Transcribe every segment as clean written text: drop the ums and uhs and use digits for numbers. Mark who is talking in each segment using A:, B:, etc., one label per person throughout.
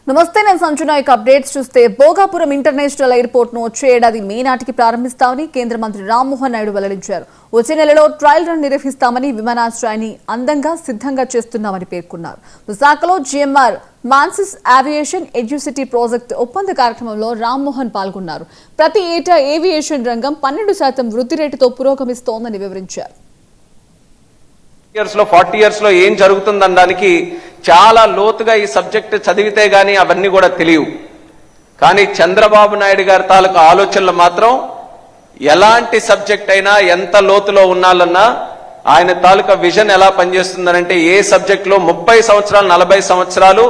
A: నమస్తే, నేను సంజన. అప్డేట్స్ చూస్తే భోగాపురం ఇంటర్నేషనల్ ఎయిర్పోర్ట్ ను వచ్చే ఏడాది మే నాటికి ప్రారంభిస్తామని కేంద్ర మంత్రి రామ్మోహన్ నాయుడు వెల్లడించారు. వచ్చే నెలలో ట్రయల్ రన్ నిర్వహిస్తామని, విమానాశ్రయాన్ని అందంగా సిద్ధంగా చేస్తున్నామని పేర్కొన్నారు. విశాఖలో జిఎంఆర్ మాన్సిస్ ఏవియేషన్ ఎడ్యుసిటీ ప్రాజెక్ట్ ఒప్పంద కార్యక్రమంలో రామ్మోహన్ పాల్గొన్నారు. ప్రతి ఏటా ఏవియేషన్ రంగం 12% వృద్ధి రేటుతో పురోగమిస్తోందని వివరించారు.
B: 40 years లో ఏం జరుగుతుందనడానికి చాలా లోతుగా ఈ సబ్జెక్ట్ చదివితే గానీ అవన్నీ కూడా తెలియవు. కానీ చంద్రబాబు నాయుడు గారి తాలూకు ఆలోచనలు మాత్రం ఎలాంటి సబ్జెక్ట్ అయినా ఎంత లోతులో ఉన్నాలన్నా ఆయన తాలూకా విజన్ ఎలా పనిచేస్తుందనంటే ఏ సబ్జెక్టులో 30 సంవత్సరాలు 40 సంవత్సరాలు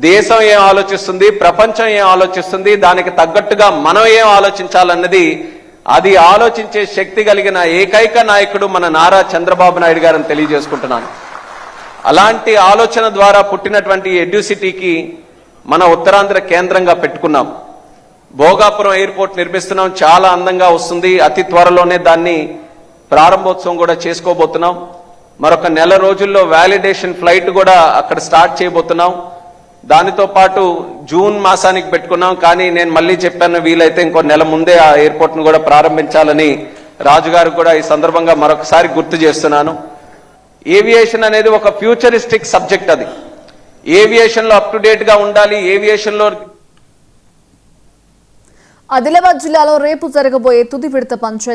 B: దేశం ఏం ఆలోచిస్తుంది, ప్రపంచం ఏం ఆలోచిస్తుంది, దానికి తగ్గట్టుగా మనం ఏం ఆలోచించాలన్నది అది ఆలోచించే శక్తి కలిగిన ఏకైక నాయకుడు మన నారా చంద్రబాబు నాయుడు గారని తెలియజేసుకుంటున్నాను. అలాంటి ఆలోచన ద్వారా పుట్టినటువంటి ఎడ్యుసిటీకి మన ఉత్తరాంధ్ర కేంద్రంగా పెట్టుకున్నాం. భోగాపురం ఎయిర్పోర్ట్ నిర్మిస్తున్నాం, చాలా అందంగా వస్తుంది. అతి త్వరలోనే దాన్ని ప్రారంభోత్సవం కూడా చేసుకోబోతున్నాం. మరొక నెల రోజుల్లో వ్యాలిడేషన్ ఫ్లైట్ కూడా అక్కడ స్టార్ట్ చేయబోతున్నాం. దానితో పాటు జూన్ మాసానికి పెట్టుకున్నాం. కానీ నేను మళ్ళీ చెప్పాను, వీలైతే ఇంకో నెల ముందే ఆ ఎయిర్పోర్ట్ను కూడా ప్రారంభించాలని రాజుగారు కూడా ఈ సందర్భంగా మరొకసారి గుర్తు చేస్తున్నాను. ఏవియేషన్ అనేది ఒక ఫ్యూచరిస్టిక్ సబ్జెక్ట్. అది ఏవియేషన్లో అప్ టు డేట్ గా ఉండాలి. ఏవియేషన్లో
A: ఆదిలాబాద్ జిల్లాలో రేపు జరగబోయే తుది విడత పంచాయతీ